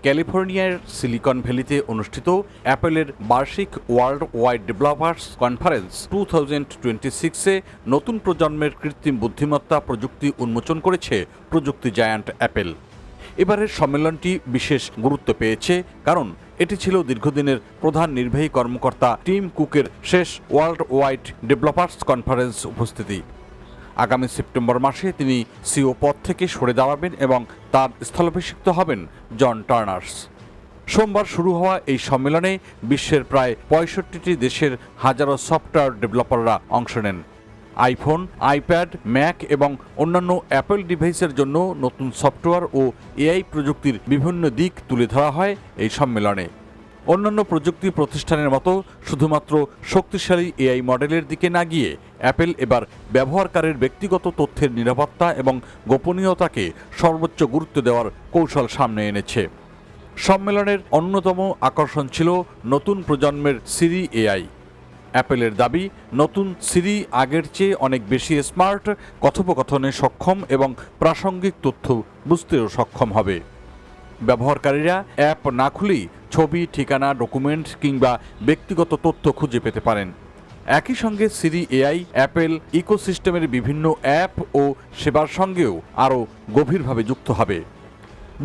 ক্যালিফোর্নিয়ার সিলিকন ভ্যালিতে অনুষ্ঠিত অ্যাপেলের বার্ষিক ওয়ার্ল্ড ওয়াইড ডেভেলপার্স কনফারেন্স 2026-এ নতুন প্রজন্মের কৃত্রিম বুদ্ধিমত্তা প্রযুক্তি উন্মোচন করেছে প্রযুক্তি জায়ান্ট অ্যাপেল। এবারের সম্মেলনটি বিশেষ গুরুত্ব পেয়েছে কারণ এটি ছিল দীর্ঘদিনের প্রধান নির্বাহী কর্মকর্তা টিম কুকের শেষ ওয়ার্ল্ড ওয়াইড ডেভেলপার্স কনফারেন্স উপস্থিতি। আগামী সেপ্টেম্বর মাসে তিনি সিও পদ থেকে সরে দাঁড়াবেন এবং তার স্থলাভিষিক্ত হবেন জন টার্নার্স। সোমবার শুরু হওয়া এই সম্মেলনে বিশ্বের প্রায় 65টি দেশের হাজারো সফটওয়্যার ডেভেলপাররা অংশ নেন। আইফোন, আইপ্যাড, ম্যাক এবং অন্যান্য অ্যাপল ডিভাইসের জন্য নতুন সফটওয়্যার ও এআই প্রযুক্তির বিভিন্ন দিক তুলে ধরা হয় এই সম্মেলনে। অন্যান্য প্রযুক্তি প্রতিষ্ঠানের মতো শুধুমাত্র শক্তিশালী এআই মডেলের দিকে না গিয়ে অ্যাপেল এবার ব্যবহারকারীর ব্যক্তিগত তথ্যের নিরাপত্তা এবং গোপনীয়তাকে সর্বোচ্চ গুরুত্ব দেওয়ার কৌশল সামনে এনেছে। সম্মেলনের অন্যতম আকর্ষণ ছিল নতুন প্রজন্মের সিরি এআই। অ্যাপেলের দাবি, নতুন সিরি আগের চেয়ে অনেক বেশি স্মার্ট, কথোপকথনে সক্ষম এবং প্রাসঙ্গিক তথ্য বুঝতেও সক্ষম হবে। ব্যবহারকারীরা অ্যাপ না খুলেই ছবি, ঠিকানা, ডকুমেন্ট কিংবা ব্যক্তিগত তথ্য খুঁজে পেতে পারেন। একই সঙ্গে সিরি এআই অ্যাপেল ইকোসিস্টেমের বিভিন্ন অ্যাপ ও সেবার সঙ্গেও আরও গভীরভাবে যুক্ত হবে।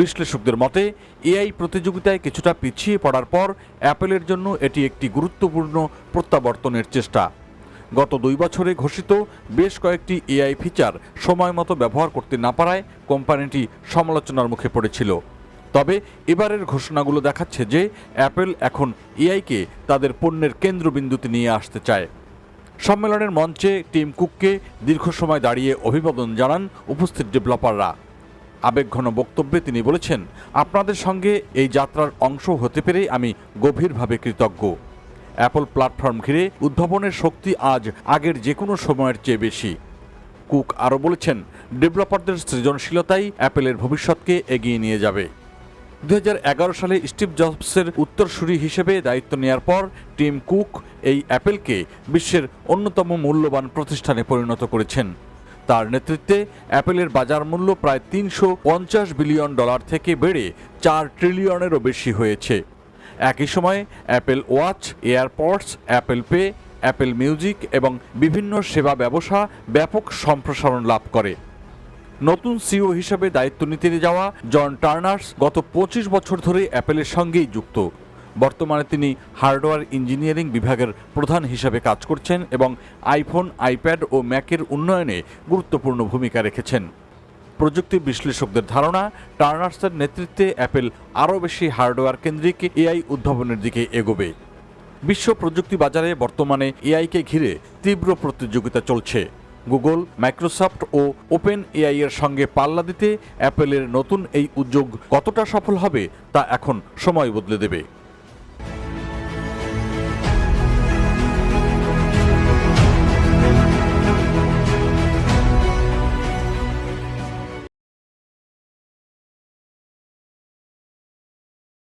বিশ্লেষকদের মতে এআই প্রতিযোগিতায় কিছুটা পিছিয়ে পড়ার পর অ্যাপেলের জন্য এটি একটি গুরুত্বপূর্ণ প্রত্যাবর্তনের চেষ্টা। গত 2 বছরে ঘোষিত বেশ কয়েকটি এআই ফিচার সময়মতো ব্যবহার করতে না পারায় কোম্পানিটি সমালোচনার মুখে পড়েছিল। তবে এবারের ঘোষণাগুলো দেখাচ্ছে যে অ্যাপেল এখন এআইকে তাদের পণ্যের কেন্দ্রবিন্দুতে নিয়ে আসতে চায়। সম্মেলনের মঞ্চে টিম কুককে দীর্ঘ সময় দাঁড়িয়ে অভিবাদন জানান উপস্থিত ডেভেলপাররা। আবেগঘন বক্তব্যে তিনি বলেছেন, আপনাদের সঙ্গে এই যাত্রার অংশ হতে পেরে আমি গভীরভাবে কৃতজ্ঞ। অ্যাপল প্ল্যাটফর্ম ঘিরে উদ্ভাবনের শক্তি আজ আগের যে কোনো সময়ের চেয়ে বেশি। কুক আরও বলেছেন, ডেভেলপারদের সৃজনশীলতাই অ্যাপেলের ভবিষ্যৎকে এগিয়ে নিয়ে যাবে। 2011 সালে স্টিভ জবসের উত্তরসূরি হিসেবে দায়িত্ব নেয়ার পর টিম কুক এই অ্যাপেলকে বিশ্বের অন্যতম মূল্যবান প্রতিষ্ঠানে পরিণত করেছেন। তার নেতৃত্বে অ্যাপেলের বাজার মূল্য প্রায় $350 বিলিয়ন থেকে বেড়ে $4 ট্রিলিয়নেরও বেশি হয়েছে। একই সময়ে Apple watch, AirPods, Apple pay, Apple music এবং বিভিন্ন সেবা ব্যবসা ব্যাপক সম্প্রসারণ লাভ করে। নতুন সিইও হিসেবে দায়িত্ব নিতে যাওয়া জন টার্নার্স গত 25 বছর ধরে অ্যাপেলের সঙ্গেই যুক্ত। বর্তমানে তিনি হার্ডওয়্যার ইঞ্জিনিয়ারিং বিভাগের প্রধান হিসেবে কাজ করছেন এবং আইফোন, আইপ্যাড ও ম্যাকের উন্নয়নে গুরুত্বপূর্ণ ভূমিকা রেখেছেন। প্রযুক্তি বিশ্লেষকদের ধারণা, টার্নার্সের নেতৃত্বে অ্যাপেল আরও বেশি হার্ডওয়্যার কেন্দ্রিক এআই উদ্ভাবনের দিকে এগোবে। বিশ্ব প্রযুক্তি বাজারে বর্তমানে এআইকে ঘিরে তীব্র প্রতিযোগিতা চলছে। গুগল, মাইক্রোসফট ও ওপেন এআই এর সঙ্গে পাল্লা দিতে অ্যাপেলের নতুন এই উদ্যোগ কতটা সফল হবে তা এখন সময় বদলে দেবে।